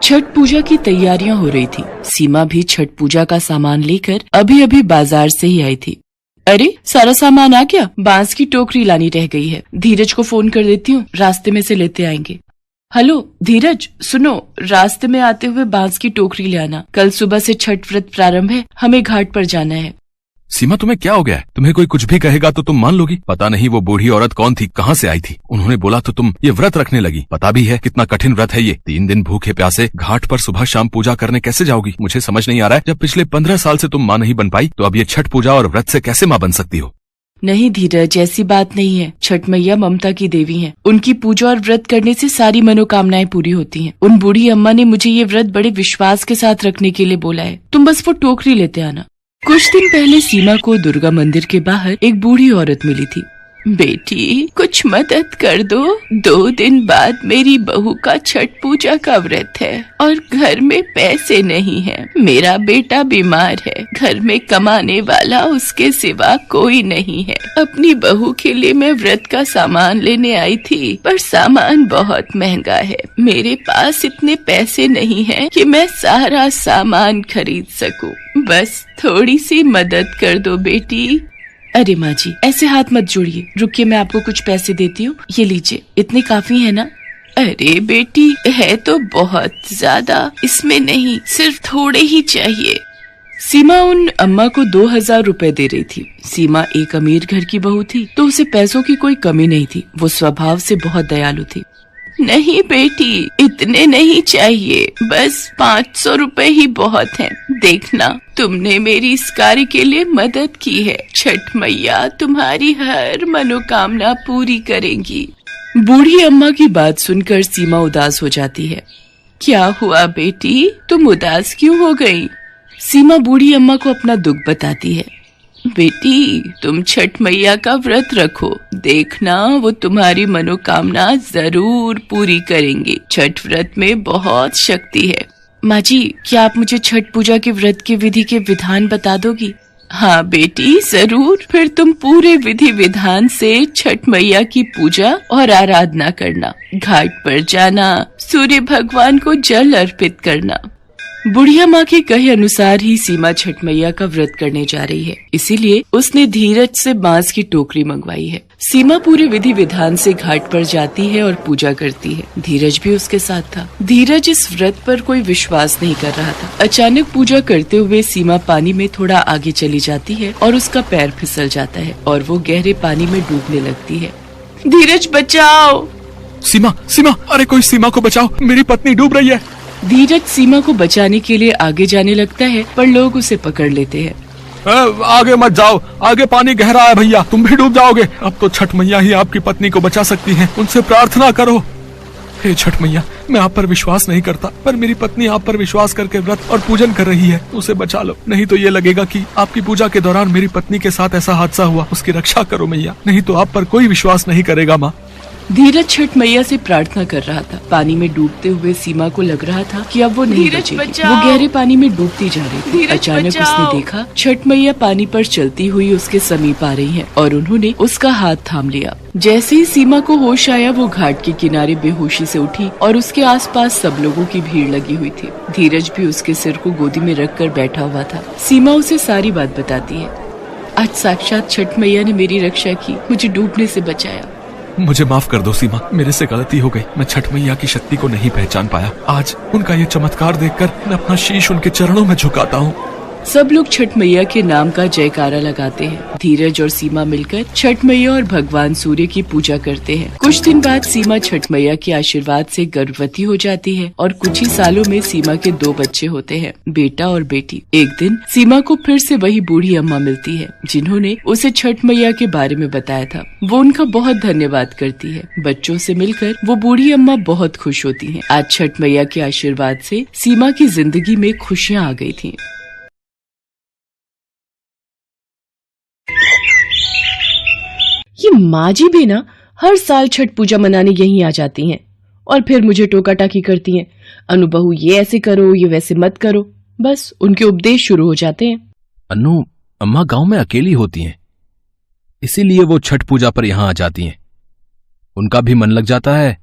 छठ पूजा की तैयारियां हो रही थी। सीमा भी छठ पूजा का सामान लेकर अभी अभी बाजार से ही आई थी। अरे सारा सामान आ गया, बांस की टोकरी लानी रह गई है। धीरज को फोन कर देती हूँ, रास्ते में से लेते आएंगे। हेलो धीरज, सुनो, रास्ते में आते हुए बांस की टोकरी ले आना। कल सुबह से छठ व्रत प्रारंभ है, हमें घाट पर जाना है। सीमा, तुम्हें क्या हो गया है? तुम्हें कोई कुछ भी कहेगा तो तुम मान लोगी? पता नहीं वो बूढ़ी औरत कौन थी, कहाँ से आई थी। उन्होंने बोला तो तुम ये व्रत रखने लगी। पता भी है कितना कठिन व्रत है ये। 3 दिन भूखे प्यासे घाट पर सुबह शाम पूजा करने कैसे जाओगी? मुझे समझ नहीं आ रहा है, जब पिछले 15 साल से तुम माँ नहीं बन पाई तो अब ये छठ पूजा और व्रत से कैसे माँ बन सकती हो? नहीं धीरज, ऐसी बात नहीं है। छठ मैया ममता की देवी हैं। उनकी पूजा और व्रत करने से सारी मनोकामनाएं पूरी होती हैं। उन बूढ़ी अम्मा ने मुझे ये व्रत बड़े विश्वास के साथ रखने के लिए बोला है। तुम बस वो टोकरी लेते आना। कुछ दिन पहले सीमा को दुर्गा मंदिर के बाहर एक बूढ़ी औरत मिली थी। बेटी कुछ मदद कर दो, 2 दिन बाद मेरी बहू का छठ पूजा का व्रत है और घर में पैसे नहीं है। मेरा बेटा बीमार है, घर में कमाने वाला उसके सिवा कोई नहीं है। अपनी बहू के लिए मैं व्रत का सामान लेने आई थी, पर सामान बहुत महंगा है। मेरे पास इतने पैसे नहीं है कि मैं सारा सामान खरीद सकूं। बस थोड़ी सी मदद कर दो बेटी। अरे माँ जी, ऐसे हाथ मत जोड़िए, रुकिए मैं आपको कुछ पैसे देती हूँ। ये लीजिए, इतने काफी है ना? अरे बेटी, है तो बहुत ज्यादा, इसमें नहीं, सिर्फ थोड़े ही चाहिए। सीमा उन अम्मा को 2000 रुपए दे रही थी। सीमा एक अमीर घर की बहू थी तो उसे पैसों की कोई कमी नहीं थी। वो स्वभाव से बहुत दयालु थी। नहीं बेटी, इतने नहीं चाहिए, बस 500 रुपए ही बहुत हैं। देखना, तुमने मेरी इस कार्य के लिए मदद की है। छठ मैया तुम्हारी हर मनोकामना पूरी करेंगी। बूढ़ी अम्मा की बात सुनकर सीमा उदास हो जाती है। क्या हुआ बेटी, तुम उदास क्यों हो गई? सीमा बूढ़ी अम्मा को अपना दुख बताती है। बेटी, तुम छठ मैया का व्रत रखो, देखना वो तुम्हारी मनोकामना जरूर पूरी करेंगे। छठ व्रत में बहुत शक्ति है। माँ जी, क्या आप मुझे छठ पूजा के व्रत की विधि के विधान बता दोगी? हाँ बेटी जरूर, फिर तुम पूरे विधि विधान से छठ मैया की पूजा और आराधना करना। घाट पर जाना, सूर्य भगवान को जल अर्पित करना। बुढ़िया माँ के कहे अनुसार ही सीमा छठ मैया का व्रत करने जा रही है, इसीलिए उसने धीरज से बांस की टोकरी मंगवाई है। सीमा पूरे विधि विधान से घाट पर जाती है और पूजा करती है। धीरज भी उसके साथ था। धीरज इस व्रत पर कोई विश्वास नहीं कर रहा था। अचानक पूजा करते हुए सीमा पानी में थोड़ा आगे चली जाती है और उसका पैर फिसल जाता है और वो गहरे पानी में डूबने लगती है। धीरज बचाओ! सीमा, सीमा, अरे कोई सीमा को बचाओ, मेरी पत्नी डूब रही है। धीरज सीमा को बचाने के लिए आगे जाने लगता है, पर लोग उसे पकड़ लेते हैं। आगे मत जाओ, आगे पानी गहरा है भैया, तुम भी डूब जाओगे। अब तो छठ मैया ही आपकी पत्नी को बचा सकती हैं, उनसे प्रार्थना करो। हे छठ मैया, मैं आप पर विश्वास नहीं करता, पर मेरी पत्नी आप पर विश्वास करके व्रत और पूजन कर रही है, उसे बचा लो। नहीं तो ये लगेगा कि आपकी पूजा के दौरान मेरी पत्नी के साथ ऐसा हादसा हुआ। उसकी रक्षा करो मैया, नहीं तो आप पर कोई विश्वास नहीं करेगा माँ। धीरज छठ मैया से प्रार्थना कर रहा था। पानी में डूबते हुए सीमा को लग रहा था कि अब वो नहीं बचेगी। वो गहरे पानी में डूबती जा रही थी। अचानक उसने देखा छठ मैया पानी पर चलती हुई उसके समीप आ रही हैं और उन्होंने उसका हाथ थाम लिया। जैसे ही सीमा को होश आया, वो घाट के किनारे बेहोशी से उठी और उसके आसपास सब लोगों की भीड़ लगी हुई थी। धीरज भी उसके सिर को गोदी में रखकर बैठा हुआ था। सीमा उसे सारी बात बताती है। आज साक्षात छठ मैया ने मेरी रक्षा की, मुझे डूबने से बचाया। मुझे माफ कर दो सीमा, मेरे से गलती हो गई। मैं छठ मैया की शक्ति को नहीं पहचान पाया। आज उनका ये चमत्कार देखकर मैं अपना शीश उनके चरणों में झुकाता हूँ। सब लोग छठ मैया के नाम का जयकारा लगाते हैं। धीरज और सीमा मिलकर छठ मैया और भगवान सूर्य की पूजा करते हैं। कुछ दिन बाद सीमा छठ मैया के आशीर्वाद से गर्भवती हो जाती है और कुछ ही सालों में सीमा के 2 बच्चे होते हैं, बेटा और बेटी। एक दिन सीमा को फिर से वही बूढ़ी अम्मा मिलती है, जिन्होंने उसे छठ मैया के बारे में बताया था। वो उनका बहुत धन्यवाद करती है। बच्चों से मिलकर वो बूढ़ी अम्मा बहुत खुश होती है। आज छठ मैया के आशीर्वाद से सीमा की जिंदगी में खुशियाँ आ गई थी। ये माँ जी भी ना हर साल छठ पूजा मनाने यहीं आ जाती हैं और फिर मुझे टोका टाकी करती हैं। अनु बहू, ये ऐसे करो, ये वैसे मत करो। बस उनके उपदेश शुरू हो जाते हैं। अनु, अम्मा गांव में अकेली होती हैं, इसीलिए वो छठ पूजा पर यहाँ आ जाती हैं। उनका भी मन लग जाता है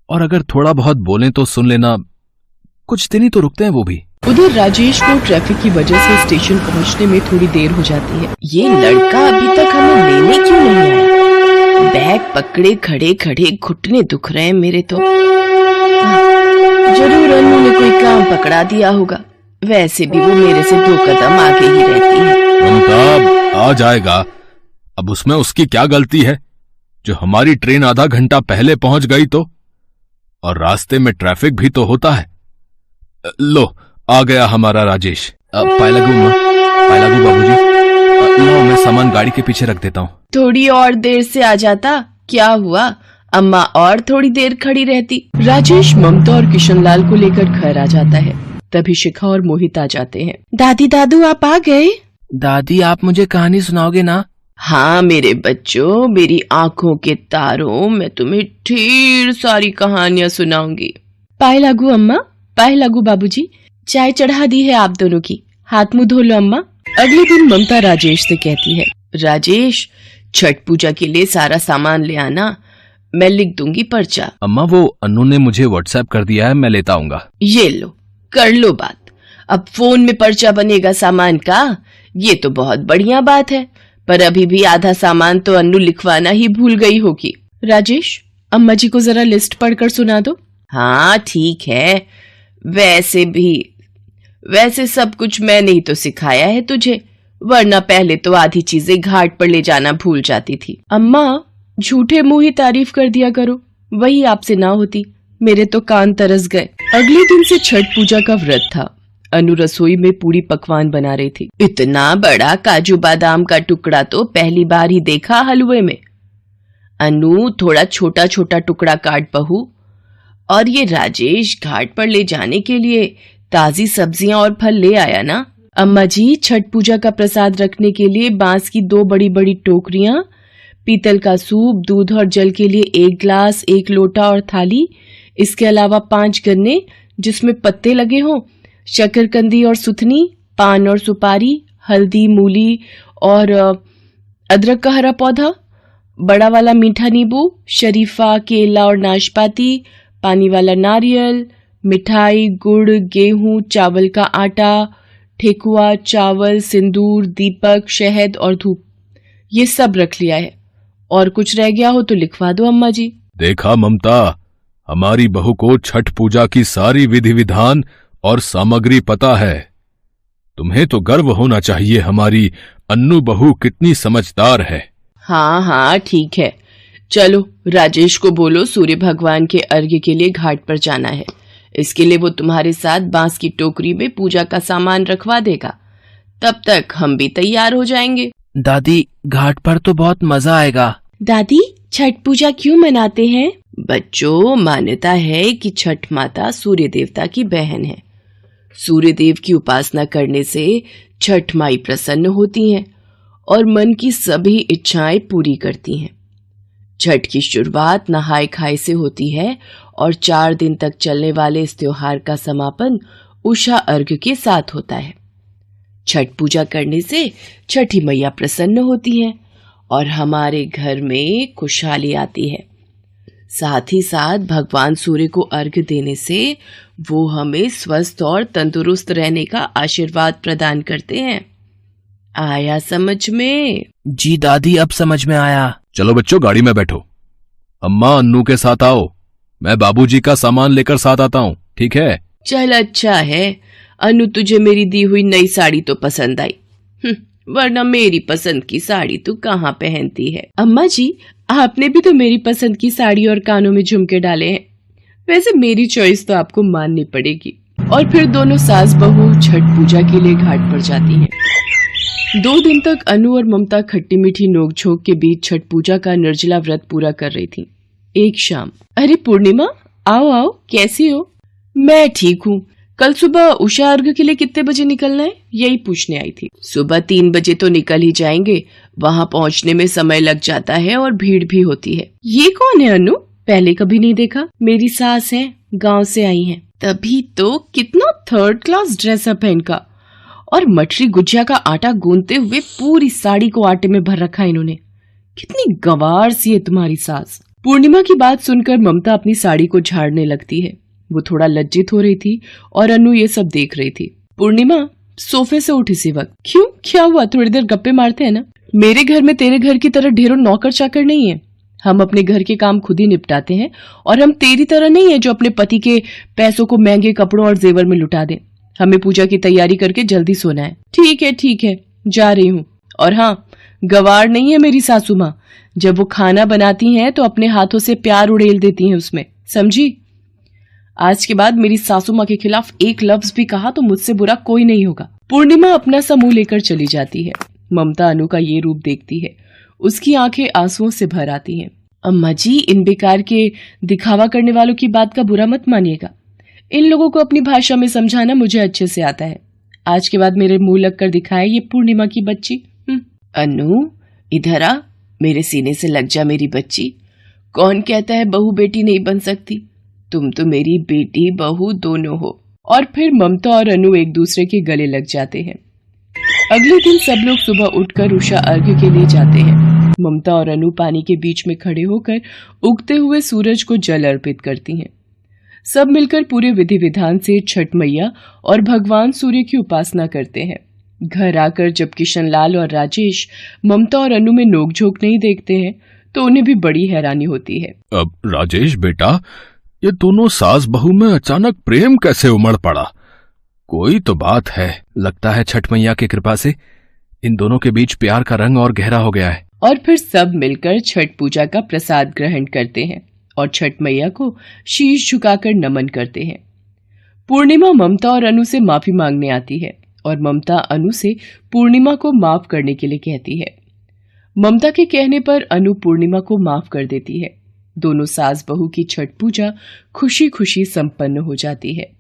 और अगर थोड़ा बहुत बोलें तो सुन लेना, कुछ दिन ही तो रुकते हैं वो भी। उधर राजेश को ट्रैफिक की वजह से स्टेशन पहुंचने में थोड़ी देर हो जाती है। ये लड़का अभी तक हमें लेने क्यों नहीं आया? बैग पकड़े खड़े खड़े घुटने दुख रहे हैं मेरे तो। जरूर अनु ने कोई काम पकड़ा दिया होगा। वैसे भी वो मेरे से 2 कदम आगे ही रहती है। ममता आ जाएगा, अब उसमें उसकी क्या गलती है जो हमारी ट्रेन आधा घंटा पहले पहुंच गई तो। और रास्ते में ट्रैफिक भी तो होता है। लो आ गया हमारा राजेश। पाए लागू बाबूजी, लो मैं सामान गाड़ी के पीछे रख देता हूँ। थोड़ी और देर से आ जाता, क्या हुआ? अम्मा और थोड़ी देर खड़ी रहती। राजेश ममता और किशनलाल को लेकर घर आ जाता है। तभी शिखा और मोहित आ जाते हैं। दादी दादू आप आ गए? दादी आप मुझे कहानी सुनाओगे ना? हाँ मेरे बच्चों, मेरी आंखों के तारों, मैं तुम्हें ढेर सारी कहानियां सुनाऊंगी। पाए लागू अम्मा, पाए लागू बाबूजी, चाय चढ़ा दी है आप दोनों की, हाथ मुंह धो लो अम्मा। अगले दिन ममता राजेश से कहती है, राजेश छठ पूजा के लिए सारा सामान ले आना, मैं लिख दूंगी पर्चा। अम्मा वो अनु ने मुझे व्हाट्सएप कर दिया है, मैं लेता आऊंगा। ये लो, कर लो बात। अब फोन में पर्चा बनेगा सामान का, ये तो बहुत बढ़िया बात है। पर अभी भी आधा सामान तो अनु लिखवाना ही भूल गई होगी। राजेश अम्मा जी को जरा लिस्ट पढ़कर सुना दो। हाँ ठीक है, वैसे सब कुछ मैंने ही तो सिखाया है तुझे, वरना पहले तो आधी चीजें घाट पर ले जाना भूल जाती थी। अम्मा झूठे मुंह ही तारीफ कर दिया करो, वही आपसे ना होती, मेरे तो कान तरस गए। अगले दिन से छठ पूजा का व्रत था। अनु रसोई में पूरी पकवान बना रही थी। इतना बड़ा काजू बादाम का टुकड़ा तो पहली बार ही देखा हलवे में। अनु थोड़ा छोटा छोटा टुकड़ा काट बहू। और ये राजेश घाट पर ले जाने के लिए ताजी सब्जियां और फल ले आया ना। अम्मा जी छठ पूजा का प्रसाद रखने के लिए बांस की 2 बड़ी बड़ी टोकरियां, पीतल का सूप, दूध और जल के लिए 1 गिलास, 1 लोटा और थाली, इसके अलावा 5 गन्ने जिसमें पत्ते लगे हों, शकरकंदी और सुथनी, पान और सुपारी, हल्दी, मूली और अदरक का हरा पौधा, बड़ा वाला मीठा नींबू, शरीफा, केला और नाशपाती, पानी वाला नारियल, मिठाई, गुड़, गेहूं, चावल का आटा, ठेकुआ, चावल, सिंदूर, दीपक, शहद और धूप, ये सब रख लिया है। और कुछ रह गया हो तो लिखवा दो अम्मा जी। देखा ममता, हमारी बहू को छठ पूजा की सारी विधि विधान और सामग्री पता है। तुम्हें तो गर्व होना चाहिए, हमारी अन्नू बहू कितनी समझदार है। हाँ हाँ ठीक है, चलो राजेश को बोलो सूर्य भगवान के अर्घ्य के लिए घाट पर जाना है। इसके लिए वो तुम्हारे साथ बांस की टोकरी में पूजा का सामान रखवा देगा। तब तक हम भी तैयार हो जाएंगे। दादी घाट पर तो बहुत मजा आएगा। दादी छठ पूजा क्यों मनाते हैं? बच्चों मान्यता है कि छठ माता सूर्य देवता की बहन है। सूर्य देव की उपासना करने से छठ माई प्रसन्न होती हैं और मन की सभी इच्छाएं पूरी करती हैं। छठ की शुरुआत नहाय खाए से होती है और 4 दिन तक चलने वाले इस त्योहार का समापन उषा अर्घ्य के साथ होता है। छठ पूजा करने से छठी मैया प्रसन्न होती हैं और हमारे घर में खुशहाली आती है। साथ ही साथ भगवान सूर्य को अर्घ्य देने से वो हमें स्वस्थ और तंदुरुस्त रहने का आशीर्वाद प्रदान करते हैं। आया समझ में? जी दादी अब समझ में आया। चलो बच्चों गाड़ी में बैठो, अम्मा अन्नू के साथ आओ, मैं बाबूजी का सामान लेकर साथ आता हूँ, ठीक है? चल अच्छा है, अनु तुझे मेरी दी हुई नई साड़ी तो पसंद आई, वरना मेरी पसंद की साड़ी तू कहाँ पहनती है। अम्मा जी आपने भी तो मेरी पसंद की साड़ी और कानों में झुमके डाले हैं, वैसे मेरी चॉइस तो आपको माननी पड़ेगी। और फिर दोनों सास बहू छठ पूजा के लिए घाट पर जाती हैं। 2 दिन तक अनु और ममता खट्टी मीठी नोकझोंक के बीच छठ पूजा का निर्जला व्रत पूरा कर रही थी। एक शाम, अरे पूर्णिमा आओ आओ, कैसी हो? मैं ठीक हूँ। कल सुबह उषा अर्घ्य के लिए कितने बजे निकलना है, यही पूछने आई थी। सुबह 3 बजे तो निकल ही जाएंगे, वहाँ पहुँचने में समय लग जाता है और भीड़ भी होती है। ये कौन है अनु? पहले कभी नहीं देखा। मेरी सास है, गांव से आई हैं। तभी तो कितना 3rd क्लास ड्रेसअप है इनका, और मठरी गुजिया का आटा गूंदते हुए पूरी साड़ी को आटे में भर रखा है इन्होंने। कितनी गंवार सी है तुम्हारी सास। पूर्णिमा की बात सुनकर ममता अपनी साड़ी को झाड़ने लगती है। वो थोड़ा लज्जित हो रही थी और अनु ये सब देख रही थी। पूर्णिमा, सोफे से उठ इसी वक्त। क्यों, क्या हुआ? थोड़ी देर गप्पे मारते हैं ना। मेरे घर में तेरे घर की तरह ढेरों नौकर चाकर नहीं है। हम अपने घर के काम खुद ही निपटाते हैं और हम तेरी तरह नहीं है जो अपने पति के पैसों को महंगे कपड़ों और जेवर में लुटा दे। हमें पूजा की तैयारी करके जल्दी सोना है। ठीक है, जा रही हूँ। और हाँ, गवार नहीं है मेरी सासू माँ। जब वो खाना बनाती हैं तो अपने हाथों से प्यार उड़ेल देती हैं उसमें, समझी? आज के बाद मेरी सासू माँ के खिलाफ एक लफ्ज भी कहा तो मुझसे बुरा कोई नहीं होगा। पूर्णिमा अपना सा मुंह लेकर चली जाती है। ममता अनु का ये रूप देखती है, उसकी आंखें आंसुओं से भर आती हैं। अम्मा जी, इन बेकार के दिखावा करने वालों की बात का बुरा मत मानिएगा। इन लोगों को अपनी भाषा में समझाना मुझे अच्छे से आता है। आज के बाद मेरे मुंह लगकर दिखाए ये पूर्णिमा की बच्ची। अनु, इधर आ, मेरे सीने से लग जा मेरी बच्ची। कौन कहता है बहू बेटी नहीं बन सकती? तुम तो मेरी बेटी बहू दोनों हो। और फिर ममता और अनु एक दूसरे के गले लग जाते हैं। अगले दिन सब लोग सुबह उठकर उषा अर्घ्य के लिए जाते हैं। ममता और अनु पानी के बीच में खड़े होकर उगते हुए सूरज को जल अर्पित करती हैं। सब मिलकर पूरे विधि विधान से छठ मैया और भगवान सूर्य की उपासना करते हैं। घर आकर जब किशनलाल और राजेश ममता और अनु में नोकझोंक नहीं देखते हैं तो उन्हें भी बड़ी हैरानी होती है। अब राजेश बेटा, ये दोनों सास बहू में अचानक प्रेम कैसे उमड़ पड़ा? कोई तो बात है। लगता है छठ मैया की कृपा से इन दोनों के बीच प्यार का रंग और गहरा हो गया है। और फिर सब मिलकर छठ पूजा का प्रसाद ग्रहण करते हैं और छठ मैया को शीश झुकाकर नमन करते हैं। पूर्णिमा ममता और अनु से माफी मांगने आती है और ममता अनु से पूर्णिमा को माफ करने के लिए कहती है। ममता के कहने पर अनु पूर्णिमा को माफ कर देती है। दोनों सास बहू की छठ पूजा खुशी खुशी संपन्न हो जाती है।